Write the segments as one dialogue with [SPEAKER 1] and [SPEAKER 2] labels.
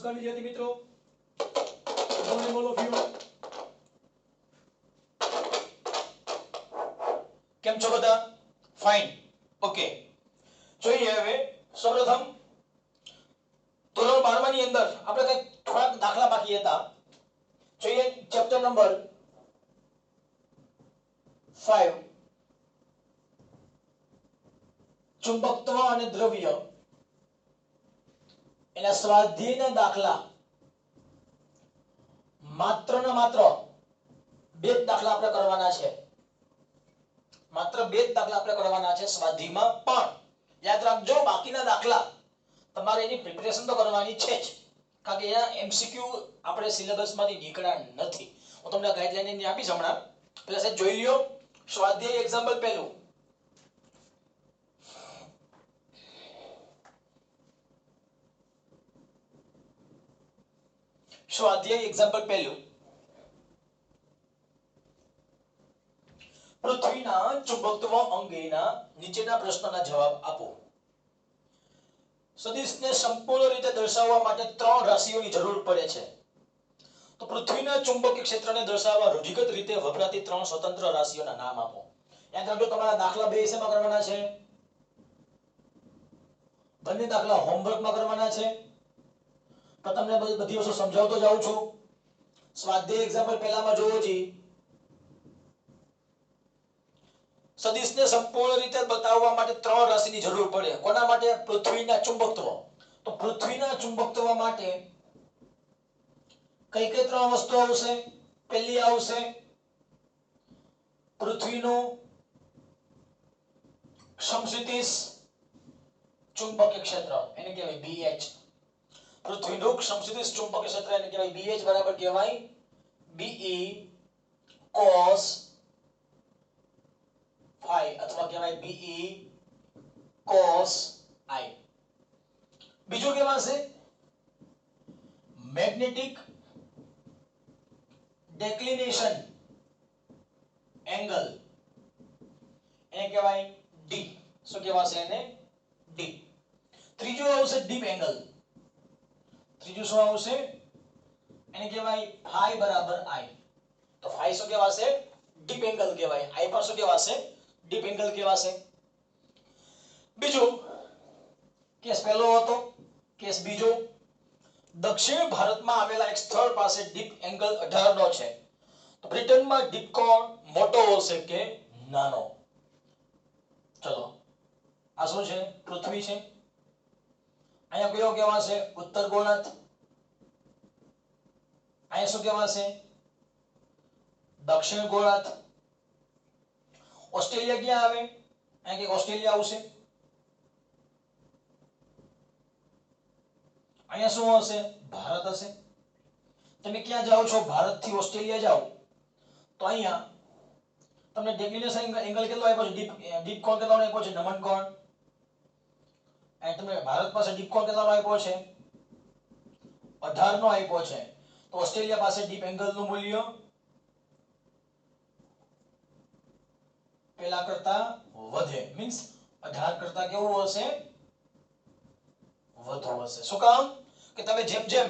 [SPEAKER 1] નમસ્કાર વિદ્યાર્થી મિત્રો, good morning all of you. કેમ છો બધા? ફાઇન. ઓકે, જોઈએ હવે સૌપ્રથમ ધોરણ 12 ની અંદર આપણે કંઈક થોડાક દાખલા બાકી હતા. જોઈએ ચેપ્ટર નંબર 5 ચુંબકત્વ અને દ્રવ્ય એના સ્વાધ્યાયના દાખલા માત્ર ને માત્ર બે જ દાખલા આપણે કરવાના છે. માત્ર બે જ દાખલા આપણે કરવાના છે સ્વાધ્યાયમાં. પણ યાદ રાખજો, બાકીના દાખલા તમારે એની પ્રિપેરેશન તો કરવાની છે જ, કારણ કે એના એમસીક્યુ આપણે સિલેબસમાંથી નીકળ્યા નથી. હું તમને ગાઈડલાઈન આપીશ હમણાં. પહેલા સાહેબ જોઈ લ્યો સ્વાધ્યાય એક્ઝામ્પલ પહેલું. સ્વાધ્યાય એક્ઝામ્પલ પહેલું. પૃથ્વીના ચુંબકત્વ અંગેના નીચેના પ્રશ્નોના જવાબ આપો. સદિશને સંપૂર્ણ રીતે દર્શાવવા માટે ત્રણ રાશિઓની જરૂર પડે છે. તો પૃથ્વીના ચુંબકીય ક્ષેત્રને દર્શાવવા રૂઢિગત રીતે વપરાતી ત્રણ સ્વતંત્ર રાશિઓના નામ આપો. યાદ રાખજો, તમારા દાખલા બે વિષયમાં કરવાના છે. બંને દાખલા હોમવર્કમાં કરવાના છે. તો તમને બધી વસ્તુ સમજાવતો જાઉં છું. સ્વાધ્યાય એક્ઝામ્પલ પહેલામાં જોવો જી. સદિશને સંપૂર્ણ રીતે બતાવવા માટે ત્રણ રાશિની જરૂર પડે. કોના માટે? પૃથ્વીના ચુંબકત્વ. તો પૃથ્વીના ચુંબકત્વ માટે કઈ કઈ ત્રણ વસ્તુ આવશે? પહેલી આવશે પૃથ્વીનું સમક્ષિતિજ ચુંબકીય ક્ષેત્ર, એને કહેવાય BH. પૃથ્વીનું સમક્ષિતિજ ચુંબકીય ક્ષેત્ર એને કહેવાય BH બરાબર કહેવાય BE cos phi અથવા કહેવાય BE cos I. બીજું કહેવાશે મેગ્નેટિક ડેક્લિનેશન એંગલ, એને કહેવાય D. શું કહેવાશે એને? D. ત્રીજું આવશે ડીપ એંગલ. ત્રીજું શું આવશે? એને કહેવાય phi બરાબર I. તો phi શું કહેવાશે? ડીપ એંગલ કહેવાય. I પર શું કહેવાશે? ડીપ એંગલ કહેવાશે. બીજું કેસ પહેલો હતો. કેસ બીજો, દક્ષિણ ભારતમાં આવેલા એક સ્થળ પાસે ડીપ એંગલ 18 નો છે. તો બ્રિટનમાં ડીપ કોણ મોટો હશે કે નાનો? ચલો, આ શું છે? પૃથ્વી છે. અહીંયા કયો કહેવાશે? ઉત્તર ગોળાર્ધ. અહીંયા શું કહેવાશે? દક્ષિણ ગોળાર્ધ. ઓસ્ટ્રેલિયા ક્યાં આવે? અહીંયા કે ઓસ્ટ્રેલિયા આવશે. અહીંયા શું હશે? ભારત હશે. તમે ક્યાં જાઓ છો? ભારત થી ઓસ્ટ્રેલિયા જાઓ તો અહીંયા તમને ડેક્લિનેશન એંગલ કેટલો આપ્યો છે? ડીપ કોણ કેટલાનો આપ્યો છે? નમન કોણ. અને તમે ભારત પાસે ડીપ કોણ કેટલાનો આપ્યો છે? 18 નો આપ્યો છે. તો ઓસ્ટ્રેલિયા પાસે ડીપ એંગલ નું મૂલ્ય પેલા કરતા વધે. મીન્સ 18 કરતા કેવું હશે? વધુ હશે. શું કામ? કે તમે જેમ જેમ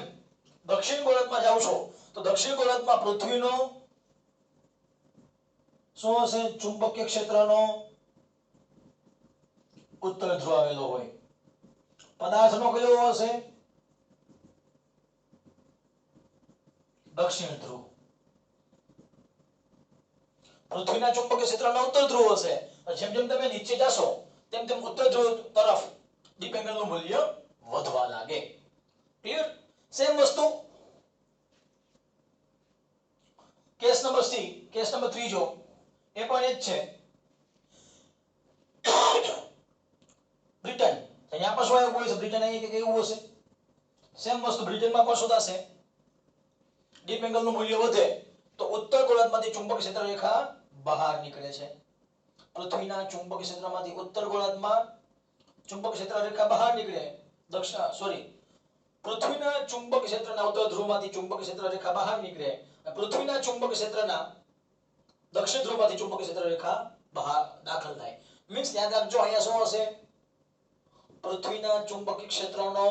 [SPEAKER 1] દક્ષિણ ગોળાર્ધમાં જાઓ છો તો દક્ષિણ ગોળાર્ધમાં પૃથ્વીનો શું હશે? ચુંબકીય ક્ષેત્રનો ઉત્તર ધ્રુવ આવેલો હોય. પદાર્થનો કયો હશે? દક્ષિણ ધ્રુવ. પૃથ્વીના ચુંબકીય ક્ષેત્રના ઉત્તર ધ્રુવ હશે. જેમ જેમ તમે નીચે જશો તેમ તેમ ઉત્તર ધ્રુવ તરફ ડીપ એંગલનું મૂલ્ય વધવા લાગે. ક્લિયર? સેમ વસ્તુ case number C. Case number ત્રીજો એ પણ એ જ છે. બ્રિટન. અહીંયા પણ શું આવ્યું છે? બ્રિટન અહીંયા કેવું હશે? સેમ વસ્તુ બ્રિટનમાં પણ શું થશે? ડીપ એંગલનું મૂલ્ય વધે તો ઉત્તર ગોળાર્ધમાંથી ચુંબકીય ક્ષેત્ર રેખા બહાર નીકળે છે. પૃથ્વીના ચુંબકીય ક્ષેત્રમાંથી ઉત્તર ગોળાર્ધમાં ચુંબકીય ક્ષેત્ર રેખા બહાર નીકળે. પૃથ્વીના ચુંબકીય ક્ષેત્રના ઉત્તર ધ્રુવમાંથી ચુંબકીય ક્ષેત્ર રેખા બહાર નીકળે. પૃથ્વીના ચુંબકીય ક્ષેત્રના દક્ષિણ ધ્રુવમાંથી ચુંબકીય ક્ષેત્ર રેખા બહાર દાખલ થાય. મીન્સ યાદ રાખજો, અહીંયા શું હશે? પૃથ્વીના ચુંબકીય ક્ષેત્રનો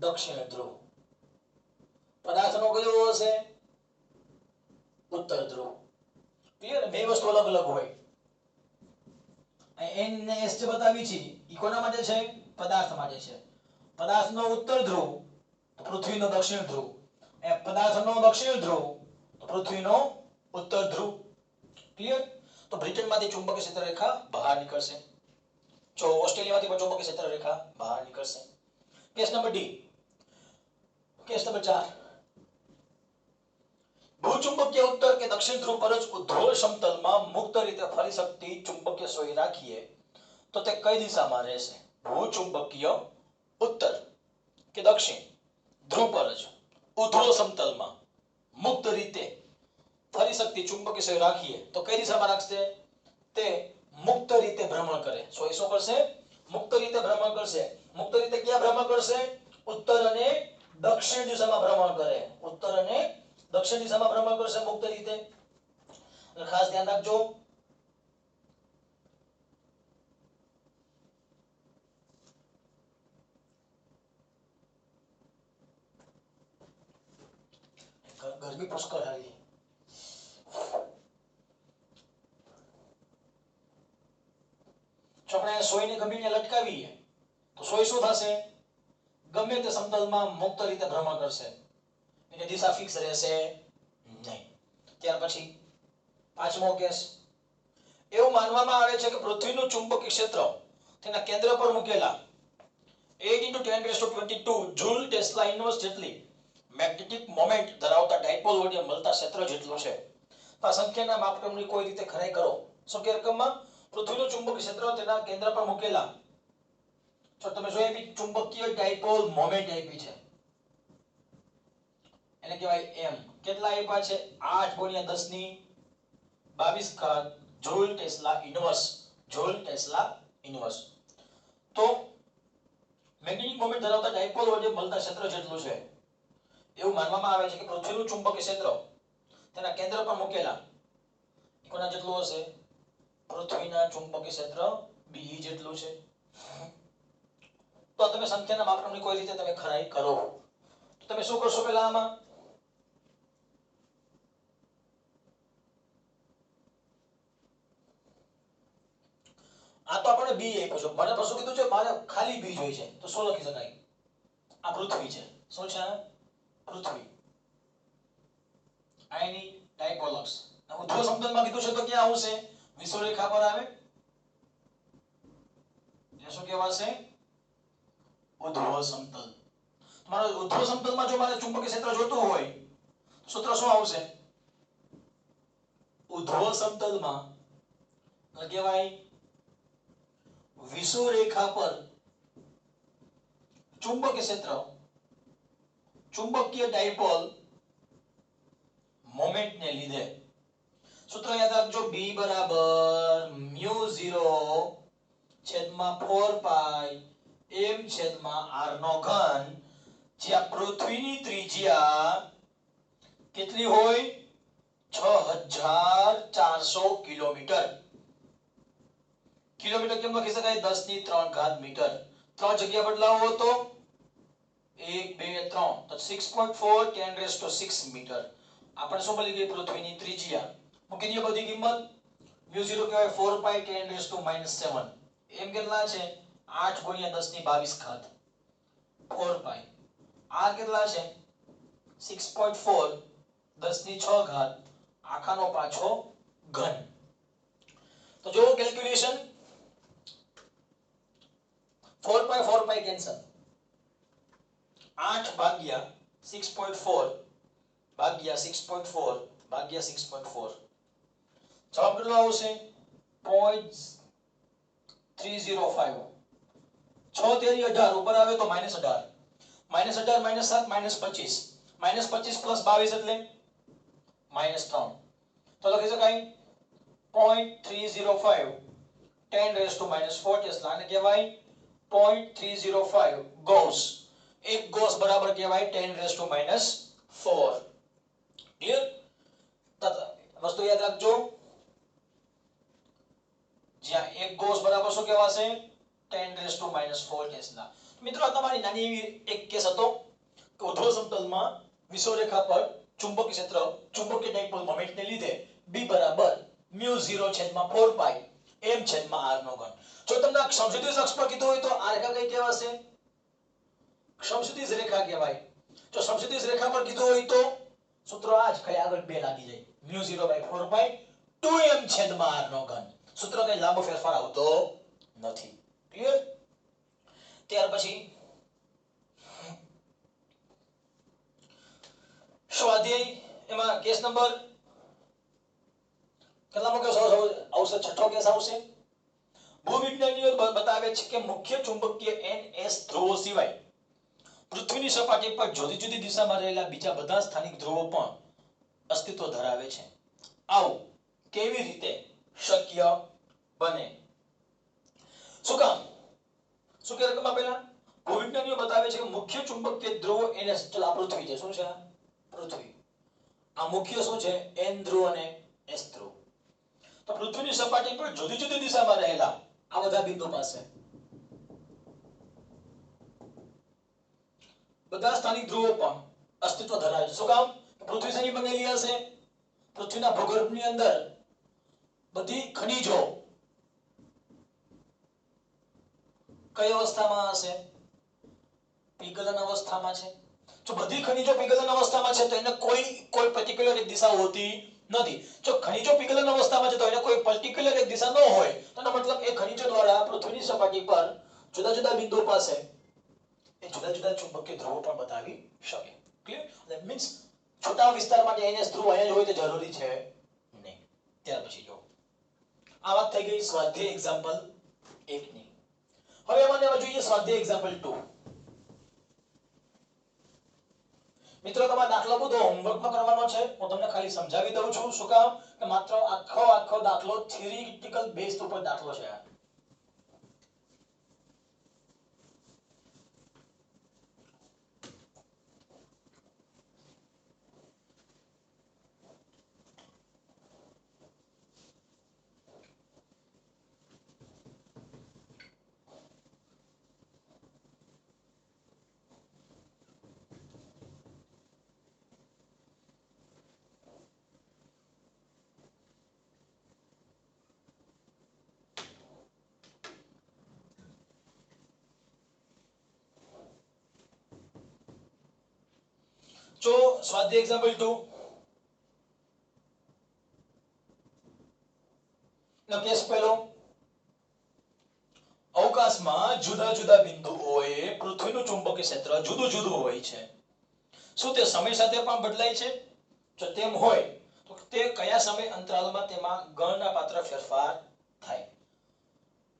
[SPEAKER 1] દક્ષિણ ધ્રુવ. પદાર્થનો કયો હશે? ઉત્તર ધ્રુવ. ક્લિયર? બે વસ્તુ અલગ અલગ હોય. અહીં n ને s જે બતાવી છે ઈ કોના માટે છે? પદાર્થ માટે છે. પદાર્થનો ઉત્તર ધ્રુવ તો પૃથ્વીનો દક્ષિણ ધ્રુવ. એ પદાર્થનો દક્ષિણ ધ્રુવ તો પૃથ્વીનો ઉત્તર ધ્રુવ. ક્લિયર? તો બ્રિટનમાંથી ચુંબકીય ક્ષેત્ર રેખા બહાર નીકળશે. જો ઓસ્ટ્રેલિયામાંથી પણ ચુંબકીય ક્ષેત્ર રેખા બહાર નીકળશે. Case number D. Case number 4. ભૂચુંબકીય ઉત્તર કે દક્ષિણ ધ્રુવ પર જ ઉદ્ધોળ સમતલમાં મુક્ત રીતે ફરી શકતી ચુંબકીય સોય રાખીએ તો તે કઈ દિશામાં રહેશે? ભૂચુંબકીય ઉત્તર કે દક્ષિણ ધ્રુવ પર જ ઉદ્ધોળ સમતલમાં મુક્ત રીતે ફરી શકતી ચુંબકીય સોય રાખીએ તો કઈ દિશામાં રાખશે? તે મુક્ત રીતે ભ્રમણ કરે. સોય શું કરશે? મુક્ત રીતે ભ્રમણ કરશે. મુક્ત રીતે ક્યાં ભ્રમણ કરશે? ઉત્તર અને દક્ષિણ દિશામાં ભ્રમણ કરે. ઉત્તર અને દક્ષિણ દિશામાં ભ્રમણ કરશે મુક્ત રીતે. ખાસ ધ્યાન રાખજો. ગરમી પુષ્કળ આવી. જો આપણે સોયને ગમીને લટકાવીએ તો સોય શું થશે? ગમે તે સમતલમાં મુક્ત રીતે ભ્રમણ કરશે. એની દિશા ફિક્સ રહેશે નહીં. ત્યાર પછી પાંચમો કેસ. એવું માનવામાં આવે છે કે પૃથ્વીનું ચુંબકીય ક્ષેત્ર તેના કેન્દ્ર પર મૂકેલા 8 × 1022 જૂલ ટેસ્લા ઇન્વર્સ જેટલી મેગ્નેટિક મોમેન્ટ ધરાવતા ડાયપોલ વડે મળતા ક્ષેત્ર જેટલું છે. આ સંખ્યાના માપદંડની કોઈ રીતે ખરાઈ કરો. સંખ્યા રકમમાં પૃથ્વીનું ચુંબકીય ક્ષેત્ર તેના કેન્દ્ર પર મૂકેલા, જો તમે જોઈએ બી ચુંબકીય ડાયપોલ મોમેન્ટ આપી છે એને કહેવાય m. કેટલા આપ્યા છે? 8 × 10⁻22 joule tesla inverse. Joule tesla inverse. તો મેગ્નેટિક મોમેન્ટ ધરાવતા ડાયપોલ વડે મળતા ક્ષેત્ર જેટલું છે એવું માનવામાં આવે છે કે પૃથ્વીનું ચુંબકીય ક્ષેત્ર તેના કેન્દ્ર પર મૂકેલા કોના જેટલું હશે? પૃથ્વીના ચુંબકીય ક્ષેત્ર be જેટલું છે. તો તમે સંખ્યાના માપદંડની કોઈ રીતે તમે ખરાઈ કરો તો તમે શું કરશો? પહેલા આમાં આ તો આપણે બી આપ્યો છે. મને શું કીધું છે? મારે ખાલી બી જોઈએ છે. તો શું લખી શકાય? આ પૃથ્વી છે. શું છે? પૃથ્વી. આની ડાયપોલક્સ. ઉદ્ધ્વ સમતલમાં કીધું છે તો ક્યાં આવશે? વિષુવરેખા પર આવે. એટલે શું કહેવાશે? ઉદ્ધ્વ સમતલ. તમારે ઉદ્ધ્વ સમતલમાં જો મારે ચુંબકીય ક્ષેત્ર જોતું હોય સૂત્ર શું આવશે? ઉદ્ધ્વ સમતલમાં કહેવાય વિષુવરેખા પર ચુંબકીય ક્ષેત્ર, ચુંબકીય ડાયપોલ મોમેન્ટ ને લીધે. સૂત્ર યાદ રાખજો. B બરાબર μ0/4π m/r નો ઘન, જ્યાં પૃથ્વીની ત્રિજ્યા કેટલી હોય? 6400 કિલોમીટર. કિલોમીટર કેમ લખી શકાય? 10⁻³ મીટર. 3 જગ્યા બદલાવો તો 1 2 3 તો 6.4 10⁻6 મીટર. આપણે શું મળી ગઈ? પૃથ્વીની ત્રિજ્યા. મૂકી દઈએ બધી કિંમત. μ0 કહેવાય 4π 10⁻⁻7. એમ કેટલા છે? 8 × 10⁻22 4π. r કેટલા છે? 6.4 10⁻6 આખાનો પાછો ઘન. તો જો કેલ્ક્યુલેશન 4π કેન્સલ. 8 ભાગ્યા 6.4 ભાગ્યા 6.4 ભાગ્યા 6.4 જવાબ કેટલો આવશે? 0.305. 6 તેરી 18 ઉપર આવે તો -18. -18 -7 -25. -25 + 22 એટલે -3. તો લખી શકાય 0.305 10⁻⁻4 ટેસ્લા. આને કહેવાય 0.305 ગૌસ. એક ગૌસ બરાબર કહેવાય 10⁻⁴. ક્લિયર? વસ્તુ યાદ રાખજો. જ્યાં એક ગૌસ બરાબર શું કહેવાશે? 10⁻⁴ ટેસ્લા. મિત્રો આ તમારી નાની એવી એક કેસ હતો કે ઉર્ધ્વ સમતલમાં વિષુવરેખા પર ચુંબકીય ક્ષેત્ર ચુંબકીય ડાયપોલ મોમેન્ટને લીધે B બરાબર μ0 છેદમાં 4 પાઈ m છેદમાં r નો ઘન. જો તમને સમક્ષિતિજ અક્ષ પર કીધું હોય તો આ રેખા કઈ કહેવાશે? સમક્ષિતિજ રેખા કહેવાય. જો સમક્ષિતિજ રેખા પર કીધું હોય તો સૂત્ર આ જ ખાલી આગળ 2 લાગી જાય μ0/4 પાઈ 2m છેદમાં r નો ઘન. સૂત્ર કઈ લાંબો ફેરફાર આવતો નથી. ક્લિયર? ત્યાર પછી સ્વાધ્યાય એમાં કેસ નંબર કેટલામો કેસ આવશે? છઠ્ઠો કેસ આવશે. ભૂવિજ્ઞાનીઓ બતાવે છે કે મુખ્ય ચુંબકીય NS ધ્રુવો સિવાય પૃથ્વીની સપાટી પર જુદી જુદી દિશામાં રહેલા બીજા બધા સ્થાનિક ધ્રુવો પણ અસ્તિત્વ ધરાવે છે. આવું કેવી રીતે શક્ય બને? શું કામ? શું કે રકમમાં પહેલા ભૂવિજ્ઞાનીઓ બતાવે છે કે મુખ્ય ચુંબકીય ધ્રુવો NS, ચલો આ પૃથ્વી છે. શું છે? પૃથ્વી. આ મુખ્ય શું છે? N ધ્રુવ અને S ધ્રુવ. તો પૃથ્વીની સપાટી પર જુદી જુદી દિશામાં રહેલા આ બધા બિંદુ પાસે બધા સ્થાનિક ધ્રુવો પણ અસ્તિત્વ ધરાવે છે. શું કામ? પૃથ્વી શેની બનેલી હશે? પૃથ્વીના ભૂગર્ભની અંદર બધી ખનિજો કઈ અવસ્થામાં હશે? પીગલન અવસ્થામાં છે. જો બધી ખનિજો પીગલન અવસ્થામાં છે તો એને કોઈ પર્ટિક્યુલર એક દિશા હોતી નથી. જો ખનિજો પીગલન અવસ્થામાં છે તો એને કોઈ પર્ટિક્યુલર એક દિશા ન હોય તો એનો મતલબ એ ખનિજો દ્વારા પૃથ્વીની સપાટી પર જુદા જુદા બિંદુઓ પાસે એ જુદા જુદા ચુંબકીય ધ્રુવો પણ બતાવી શકે. ક્લિયર? ધેટ મીન્સ છોટા વિસ્તાર માટે NS ધ્રુવ અહીંયા જ હોય તો જરૂરી છે નહીં. ત્યાર પછી જો આ વાત થઈ ગઈ સ્વાધ્યાય એક્ઝામ્પલ 1 ની. હવે મને જોઈએ સ્વાધ્યાય એક્ઝામ્પલ 2. મિત્રો તમારે દાખલો બધો હોમવર્કમાં કરવાનો છે. હું તમને ખાલી સમજાવી દઉં છું. શું કામ? કે માત્ર આખો દાખલો થિયરિટિકલ બેઝ ઉપર દાખલો છે. જો સ્વાધ્યાય એક્ઝામ્પલ 2 નો કેસ પહેલો. અવકાશમાં જુદા જુદા બિંદુઓએ પૃથ્વીનું ચુંબકીય ક્ષેત્ર જુદું જુદું હોય છે. શું તે સમય સાથે પણ બદલાય છે? જો તેમ હોય તો તે કયા સમય અંતરાલમાં તેમાં ગણના પાત્ર ફેરફાર થાય?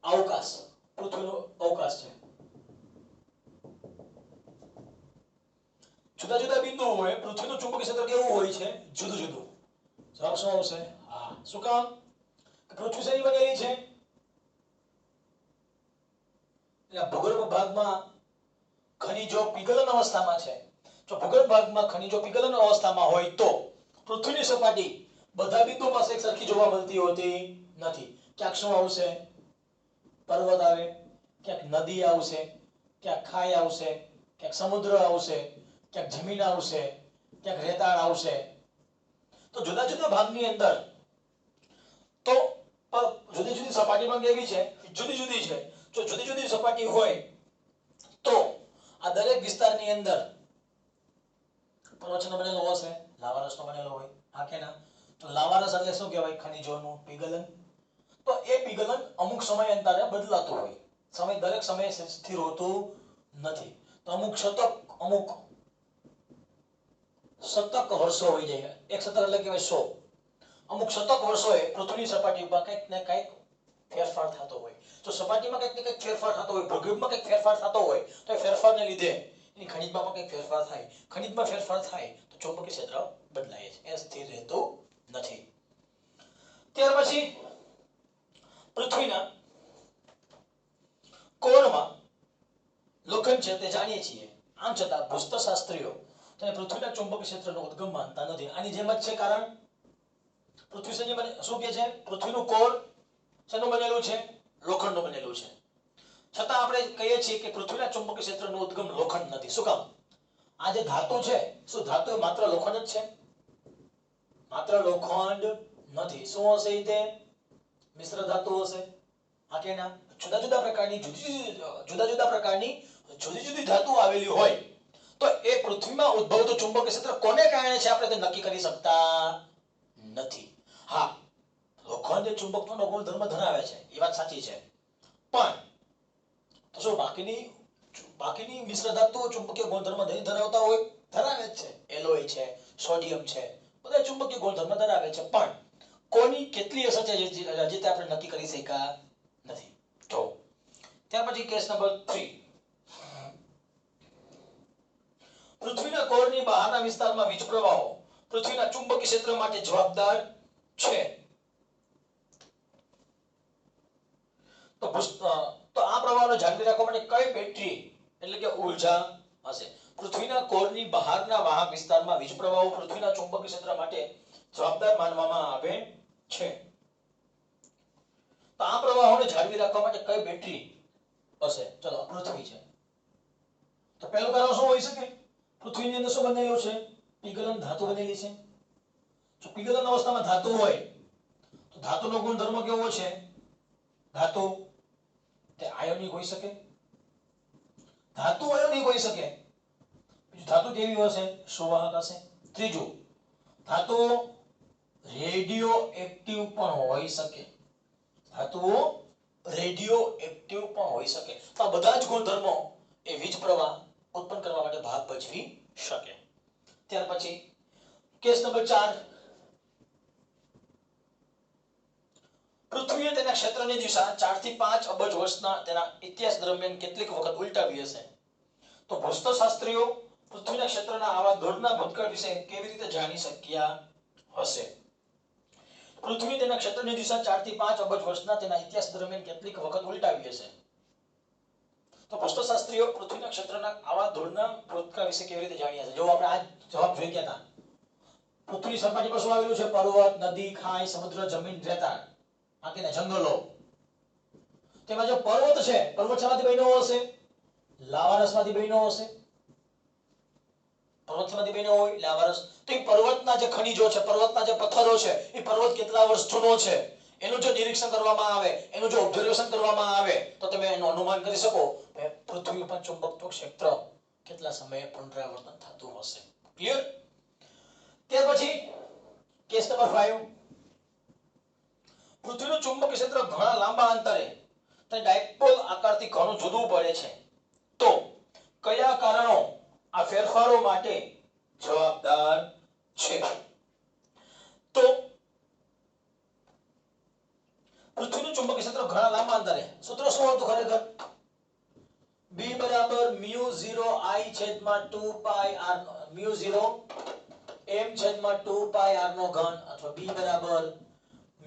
[SPEAKER 1] અવકાશ, પૃથ્વીનો અવકાશ છે. જુદા જુદા બિંદુઓ હોય પૃથ્વીનું ચુંબકીય ક્ષેત્ર કેવું હોય છે? જુદું જુદું. જવાબ શું આવશે? હા. શું કામ? પૃથ્વી શેની બનેલી છે? ભૂગર્ભ ભાગમાં ખનિજો પીગલન અવસ્થામાં છે. જો ભૂગર્ભ ભાગમાં ખનિજો પીગલન અવસ્થામાં હોય તો પૃથ્વીની સપાટી બધા બિંદુઓ પાસે એક સરખી જોવા મળતી હોતી નથી. ક્યાંક શું આવશે? પર્વત આવે, ક્યાંક નદી આવશે, ક્યાંક ખાઈ આવશે, ક્યાંક સમુદ્ર આવશે, ક્યાંક જમીન આવશે, ક્યાંક રેતાળ આવશે. તો જુદા જુદા ભાગની અંદર તો જુદી જુદી સપાટી પણ કેવી છે? જુદી જુદી છે. જો જુદી જુદી સપાટી હોય તો આ દરેક વિસ્તારની અંદર પર્વતનો બનેલો હશે, લાવારસનો બનેલો હોય. હા કે ના? તો લાવારસ એટલે શું કહેવાય? ખનિજોનું પીગલન. તો એ પીગલન અમુક સમય અંતરે બદલાતું હોય. દરેક સમયે સ્થિર હોતું નથી. તો અમુક શતક વર્ષો હોય જાય. એક શતક એટલે કહેવાય 100. અમુક શતક વર્ષોએ પૃથ્વીની સપાટી ઉપર કંઈક ને કંઈક ફેરફાર થતો હોય. જો સપાટીમાં કંઈક ને કંઈક ફેરફાર થતો હોય, ભૂગર્ભમાં કંઈક ફેરફાર થતો હોય તો એ ફેરફારને લીધે એની ખનિજમાં પણ કંઈક ફેરફાર થાય. ખનિજમાં ફેરફાર થાય તો ચુંબકીય ક્ષેત્ર બદલાય છે. એ સ્થિર રહેતું નથી. ત્યાર પછી પૃથ્વીના કોરમાં લોખંડ છે તે જાણીએ છીએ. આમ છતાં ભૂસ્તરશાસ્ત્રીઓ તેને પૃથ્વીના ચુંબકીય ક્ષેત્રનો ઉદ્ગમ માનતા નથી. આની જેમ જ છે. કારણ પૃથ્વી શું કે છે? પૃથ્વીનું કોર શેનું બનેલું છે? લોખંડનું બનેલું છે. છતાં આપણે કહીએ છીએ કે પૃથ્વીના ચુંબકીય ક્ષેત્રનો ઉદ્ગમ લોખંડ નથી. શું કામ? આ જે ધાતુ છે, શું ધાતુ એ માત્ર લોખંડ જ છે? માત્ર લોખંડ નથી. શું હશે તે? મિશ્ર ધાતુ હશે. આ કે ના? જુદા જુદા પ્રકારની જુદી જુદી ધાતુ આવેલી હોય તો એ પૃથ્વીમાં ઉદ્ભવતું ચુંબકીય ક્ષેત્ર કોને કારણે છે આપણે તે નક્કી કરી શકતા નથી. હા, લોખંડ ચુંબકત્વનો ગુણધર્મ ધરાવે છે, એ વાત સાચી છે, પણ તો શું બાકીની મિશ્ર ધાતુઓ ચુંબકીય ગુણધર્મ નહીં ધરાવતા હોય? ધરાવે જ છે. એલોય છે, સોડિયમ છે, બધા ચુંબકીય ગુણધર્મ ધરાવે છે, પણ કોની કેટલી અસર છે હજી તે આપણે નક્કી કરી શક્યા નથી. તો ત્યાર પછી કેસ નંબર 3. પૃથ્વીના કોરની બહારના વિસ્તારમાં વીજ પ્રવાહો પૃથ્વીના ચુંબકીય ક્ષેત્ર માટે જવાબદાર છે. તો આ પ્રવાહને જાળવી રાખવા માટે કઈ બેટરી એટલે કે ઊર્જા હશે? પૃથ્વીના કોરની બહારના વાહક વિસ્તારમાં વીજ પ્રવાહો પૃથ્વીના ચુંબકીય ક્ષેત્ર માટે જવાબદાર માનવામાં આવે છે. તો આ પ્રવાહોને જાળવી રાખવા માટે કઈ બેટરી હશે? ચલો, પૃથ્વી છે તો પહેલું કારણ શું હોઈ શકે? પૃથ્વીની અંદર શું બનેલું છે? પીગલન ધાતુ બનેલી છે. જો પીગલન અવસ્થામાં ધાતુ હોય તો ધાતુનો ગુણધર્મ કેવો છે? ધાતુ તે આયોનિક હોઈ શકે. ધાતુ આયોનિક હોઈ શકે. બીજું ધાતુ કેવી હશે? સુવાહક હશે. ત્રીજું, ધાતુ રેડિયો એક્ટિવ પણ હોઈ શકે. ધાતુઓ રેડિયો એક્ટિવ પણ હોઈ શકે. તો આ બધા જ ગુણધર્મો એ વીજ પ્રવાહ ઉત્પન્ન કરવા માટે ભાગ ભજવી શકે. ત્યાર પછી કેસ નંબર 4. પૃથ્વીએ તેના ક્ષેત્રની દિશા 4 થી 5 અબજ વર્ષના તેના ઇતિહાસ દરમિયાન કેટલીક વખત ઉલટાવી હશે? તો ભૂસ્તરશાસ્ત્રીઓ પૃથ્વીના ક્ષેત્રના આવા દોડના ભૂતકાળ વિશે કેવી રીતે જાણી શક્યા હશે? પૃથ્વી તેના ક્ષેત્રની દિશા 4 થી 5 અબજ વર્ષના તેના ઇતિહાસ દરમિયાન કેટલીક વખત ઉલટાવી હશે? તો ભૂસ્તરશાસ્ત્રીઓ પૃથ્વીના ક્ષેત્રના આવા દોડના ભૂતકાળ વિશે કેવી રીતે જાણ્યા છે? જો આપણે આ જવાબ જોઈ ગયા હતા. પૃથ્વીની સપાટી પર શું આવેલું છે? પર્વત, નદી, ખાઈ, સમુદ્ર, જમીન, રેતાળ, બાકીના જંગલો. તેમાં જો પર્વત છે, પર્વત શામાંથી બન્યો હશે? લાવારસમાંથી બન્યો હશે. પર્વતમાંથી બન્યો હોય લાવારસ. તો એ પર્વતના જે ખનિજો છે, પર્વતના જે પથ્થરો છે, એ પર્વત કેટલા વર્ષ જૂનો છે એનું જો નિરીક્ષણ કરવામાં આવે, એનું જો ઓબ્ઝર્વેશન કરવામાં આવે તો તમે એનું અનુમાન કરી શકો કે પૃથ્વી ઉપર ચુંબકત્વ ક્ષેત્ર કેટલા સમયે પુનરાવર્તન થતું હશે. ક્લિયર? ત્યાર પછી કેસ નંબર 5. પૃથ્વીનું ચુંબકીય ક્ષેત્ર ઘણા લાંબા અંતરે તે ડાયપોલ આકારથી ઘણું જુદું પડે છે. તો કયા કારણો આ ફેરફારો માટે જવાબદાર છે? તો પૃથ્વીનું ચુંબકીય ક્ષેત્ર ઘણા લાંબા અંતરે, સૂત્ર શું હતું ખરેખર? B બરાબર μ0 I છેદમાં 2 પાઈ r μ0 m છેદમાં 2 પાઈ r નો ઘન, અથવા B બરાબર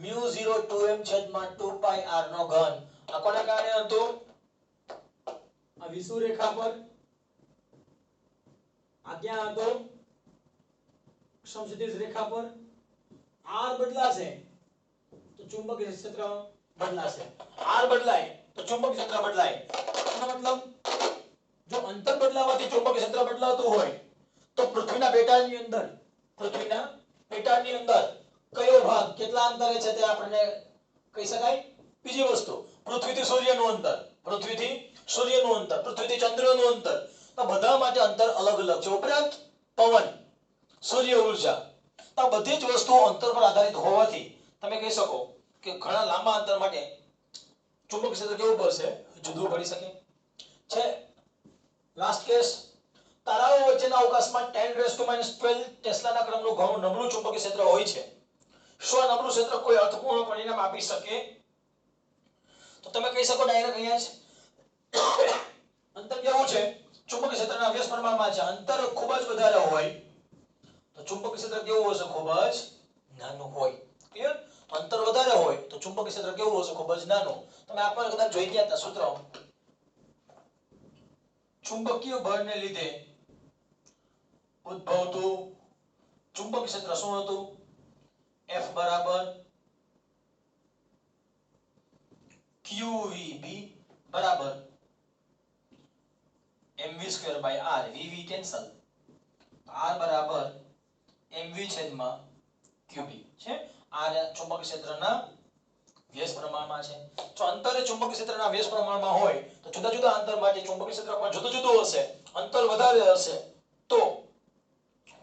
[SPEAKER 1] μ0 2m છેદમાં 2 પાઈ r નો ઘન. આ કોના કારણે હતું? આ વિષુવરેખા રેખા પર. આ ક્યાં હતો? સમક્ષિતિજ રેખા પર. r બદલાશે તો ચુંબકીય ક્ષેત્ર બદલાશે. r બદલાય તો ચુંબકીય ક્ષેત્ર બદલાય. એનો મતલબ જો અંતર બદલાવાથી ચુંબકીય ક્ષેત્ર બદલાતું હોય તો પૃથ્વીના પેટાળની અંદર કયો ભાગ કેટલા અંતરે છે તે આપણને કહી શકાય. બીજી વસ્તુ, પૃથ્વીથી સૂર્યનું અંતર, પૃથ્વીથી ચંદ્રનું અંતર, તો બધા માટે અંતર અલગ અલગ છે. ઉપરાંત પવન, સૂર્ય ઊર્જા, આ બધી જ વસ્તુઓ અંતર પર આધારિત હોવાથી તમે કહી શકો કે ઘણા લાંબા અંતર માટે ચુંબકીય ક્ષેત્ર કેવું પડશે? જુદું પડી શકે છે. લાસ્ટ કેસ, તારાઓ વચ્ચેના અવકાશમાં 10⁻12 ટેસ્લાના ક્રમનું ઘણું નબળું ચુંબકીય ક્ષેત્ર હોય છે. શું આ નબળું ક્ષેત્ર કોઈ અર્થપૂર્ણ પરિણામ આપી શકે? તો તમે કહી શકો ડાયરેક્ટ અહીંયા જ અંતર કેવું છે? ચુંબકીય ક્ષેત્રના અભ્યાસ પ્રમાણમાં છે. અંતર ખૂબ જ વધારે હોય તો ચુંબકીય ક્ષેત્ર કેવું હશે? ખૂબ જ નાનું હોય. ક્લિયર? અંતર વધારે હોય તો ચુંબકીય ક્ષેત્ર કેવું હશે? ખૂબ જ નાનું. તમે આપણે કદાચ જોઈ ગયા હતા સૂત્ર. ચુંબકીય બળને લીધે ઉદ્ભવતું ચુંબકીય ક્ષેત્ર શું હતું? F બરાબર QVB બરાબર mv square by r, v cancel, r બરાબર mv છેદમાં qb છે. r ચુંબકીય ક્ષેત્રના વ્યસ્ત પ્રમાણમાં છે. જો અંતર એ ચુંબકીય ક્ષેત્રના વ્યસ્ત પ્રમાણમાં હોય તો જુદા જુદા અંતર માટે ચુંબકીય ક્ષેત્ર પણ જુદું જુદું હશે. અંતર વધારે હશે તો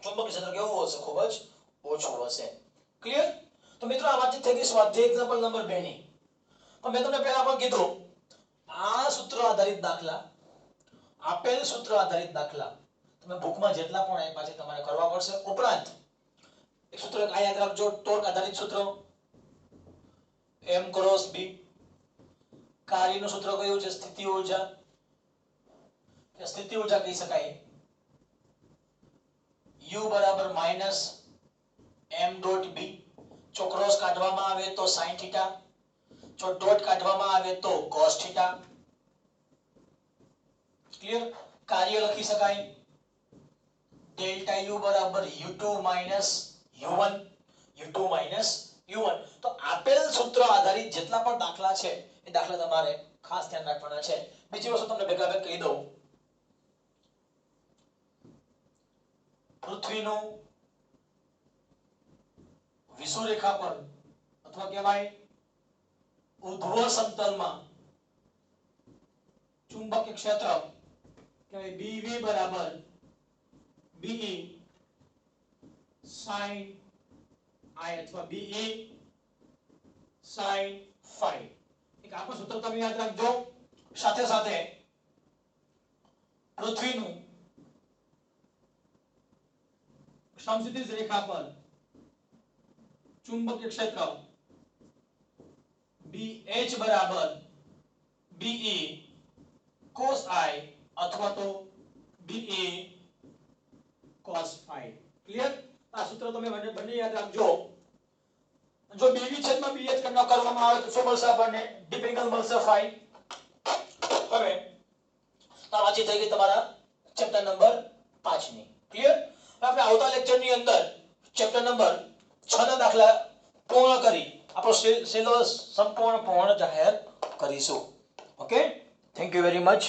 [SPEAKER 1] ચુંબકીય ક્ષેત્ર કેવું હશે? ખૂબ જ ઓછું હશે. ક્લિયર? તો મિત્રો આ વાતચીત થઈ ગઈ સ્વાધ્યાય એક્ઝામ્પલ નંબર 2 ની. પણ મેં તમને પહેલા પણ કીધું આ સૂત્ર આધારિત દાખલા, આપેલ સૂત્ર આધારિત દાખલા તમે બુકમાં જેટલા પણ આપ્યા છે તમારે કરવા પડશે. ઉપરાંત એક સૂત્ર આ યાદ રાખજો, ટોર્ક આધારિત સૂત્ર m ક્રોસ b. કાર્યનું સૂત્ર કયું છે? સ્થિતિ ઊર્જા. સ્થિતિ ઊર્જા કહી શકાય u બરાબર માઈનસ m ડોટ b. જો ક્રોસ કાઢવામાં આવે તો sin થીટા, જો ડોટ કાઢવામાં આવે તો cos થીટા. ક્લિયર? કાર્ય લખી શકાય ડેલ્ટા u બરાબર u2 minus u1, u2 minus u1. તો આપેલ સૂત્ર આધારિત જેટલા પણ દાખલા છે એ દાખલા તમારે ખાસ ધ્યાન રાખવાના છે. બીજી વસ્તુ તમને ભેગા ભેગ કહી દઉં, પૃથ્વીનું વિષુવરેખા પર અથવા કહેવાય ઉર્ધ્વ સમતલમાં ચુંબકીય ક્ષેત્ર કહેવાય BV બરાબર BE sin I અથવા BE sin phi. એક આખું સૂત્ર તમે યાદ રાખજો. સાથે સાથે પૃથ્વીનું સમક્ષિતિજ રેખા પર ચુંબકીય ક્ષેત્ર BH બરાબર BE cos I અથવા તો BE cos phi. ક્લિયર? આ સૂત્ર તમે બંને યાદ રાખજો. જો BV છેદમાં BH કરવામાં આવે તો શું મળશે? આપણને ડીપ એંગલ મળશે phi. હવે આ વાંચી થઈ ગઈ તમારા ચેપ્ટર નંબર 5 ની. ક્લિયર? આપણે આવતા લેક્ચર ની અંદર ચેપ્ટર નંબર 6 ના દાખલા પૂર્ણ કરી આપણો સિલેબસ સંપૂર્ણ જાહેર કરીશું. Okay, thank you very much.